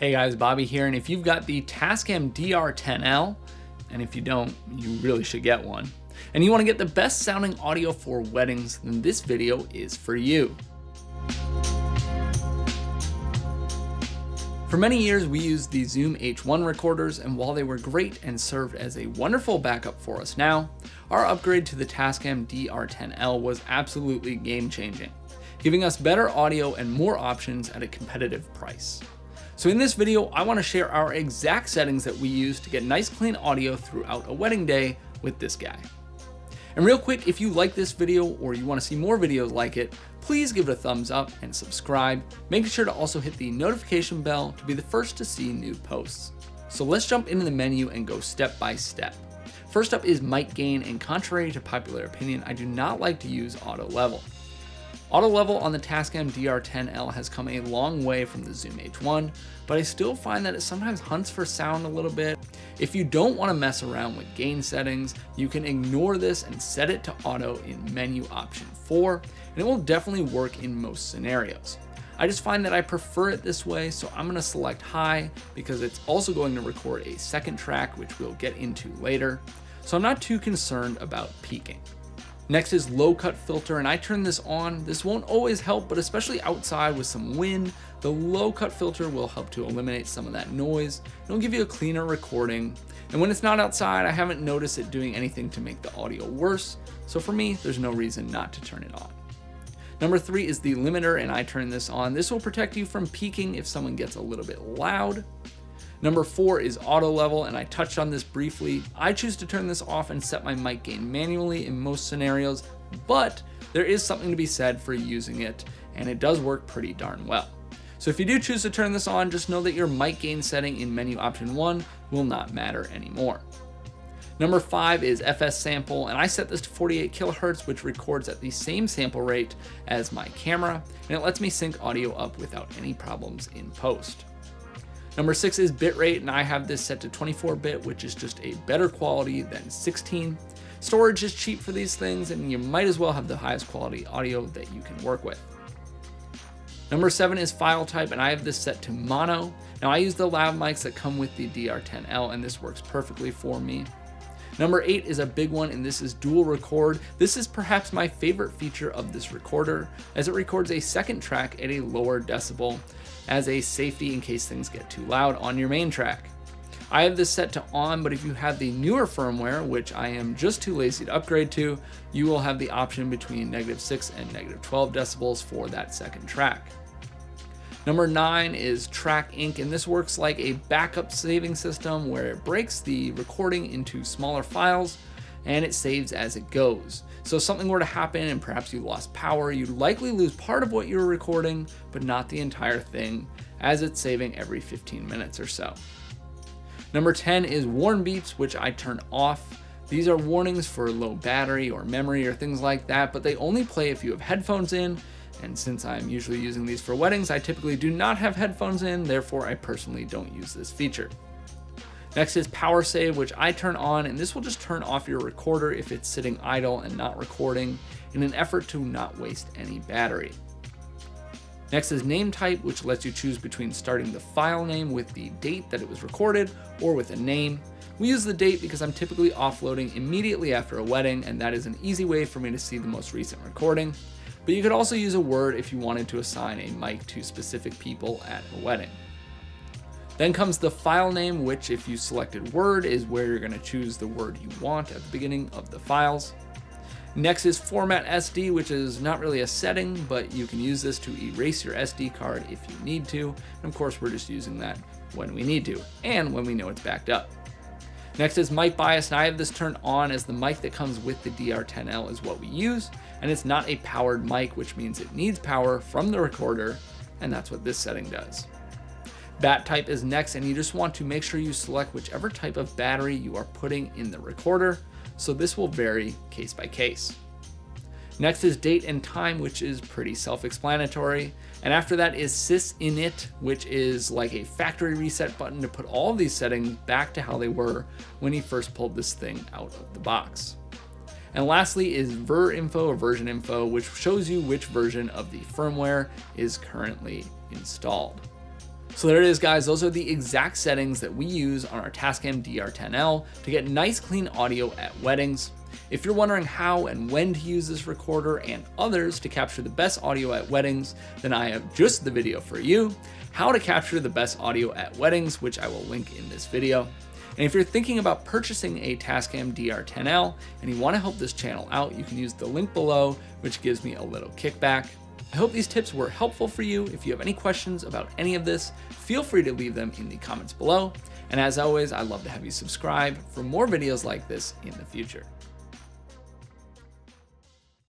Hey guys, Bobby here, and if you've got the Tascam DR-10L, and if you don't, you really should get one, and you want to get the best sounding audio for weddings, then this video is for you. For many years, we used the Zoom H1 recorders, and while they were great and served as a wonderful backup for us now, our upgrade to the Tascam DR-10L was absolutely game-changing, giving us better audio and more options at a competitive price. So in this video, I want to share our exact settings that we use to get nice clean audio throughout a wedding day with this guy. And real quick, if you like this video or you want to see more videos like it, please give it a thumbs up and subscribe. Make sure to also hit the notification bell to be the first to see new posts. So let's jump into the menu and go step by step. First up is mic gain, and contrary to popular opinion, I do not like to use auto level. Auto level on the Tascam DR-10L has come a long way from the Zoom H1, but I still find that it sometimes hunts for sound a little bit. If you don't want to mess around with gain settings, you can ignore this and set it to auto in menu option 4, and it will definitely work in most scenarios. I just find that I prefer it this way, so I'm going to select high because it's also going to record a second track, which we'll get into later, so I'm not too concerned about peaking. Next is low cut filter, and I turn this on. This won't always help, but especially outside with some wind, the low cut filter will help to eliminate some of that noise. It'll give you a cleaner recording. And when it's not outside, I haven't noticed it doing anything to make the audio worse. So for me, there's no reason not to turn it on. Number 3 is the limiter, and I turn this on. This will protect you from peaking if someone gets a little bit loud. Number 4 is auto level, and I touched on this briefly. I choose to turn this off and set my mic gain manually in most scenarios, but there is something to be said for using it, and it does work pretty darn well. So if you do choose to turn this on, just know that your mic gain setting in menu option 1 will not matter anymore. Number 5 is FS sample, and I set this to 48 kilohertz, which records at the same sample rate as my camera, and it lets me sync audio up without any problems in post. Number 6 is bitrate, and I have this set to 24-bit, which is just a better quality than 16. Storage is cheap for these things, and you might as well have the highest quality audio that you can work with. Number 7 is file type, and I have this set to mono. Now I use the lav mics that come with the DR-10L, and this works perfectly for me. Number 8 is a big one, and this is dual record. This is perhaps my favorite feature of this recorder, as it records a second track at a lower decibel as a safety in case things get too loud on your main track. I have this set to on, but if you have the newer firmware, which I am just too lazy to upgrade to, you will have the option between -6 and -12 decibels for that second track. Number 9 is track inc, and this works like a backup saving system where it breaks the recording into smaller files and it saves as it goes. So if something were to happen and perhaps you lost power, you'd likely lose part of what you were recording, but not the entire thing, as it's saving every 15 minutes or so. Number 10 is warn beeps, which I turn off. These are warnings for low battery or memory or things like that, but they only play if you have headphones in. And since I'm usually using these for weddings, I typically do not have headphones in, therefore I personally don't use this feature. Next is power save, which I turn on, and this will just turn off your recorder if it's sitting idle and not recording in an effort to not waste any battery. Next is name type, which lets you choose between starting the file name with the date that it was recorded or with a name. We use the date because I'm typically offloading immediately after a wedding, and that is an easy way for me to see the most recent recording. But you could also use a word if you wanted to assign a mic to specific people at a wedding. Then comes the file name, which if you selected Word is where you're going to choose the word you want at the beginning of the files. Next is format SD, which is not really a setting, but you can use this to erase your SD card if you need to. And of course, we're just using that when we need to and when we know it's backed up. Next is mic bias, and I have this turned on as the mic that comes with the DR-10L is what we use, and it's not a powered mic, which means it needs power from the recorder, and that's what this setting does. Bat type is next, and you just want to make sure you select whichever type of battery you are putting in the recorder, so this will vary case by case. Next is date and time, which is pretty self-explanatory. And after that is sysinit, which is like a factory reset button to put all of these settings back to how they were when he first pulled this thing out of the box. And lastly is ver info or version info, which shows you which version of the firmware is currently installed. So there it is, guys. Those are the exact settings that we use on our Tascam DR-10L to get nice clean audio at weddings. If you're wondering how and when to use this recorder and others to capture the best audio at weddings, then I have just the video for you, how to capture the best audio at weddings, which I will link in this video. And if you're thinking about purchasing a Tascam DR-10L and you want to help this channel out, you can use the link below, which gives me a little kickback. I hope these tips were helpful for you. If you have any questions about any of this, feel free to leave them in the comments below. And as always, I'd love to have you subscribe for more videos like this in the future.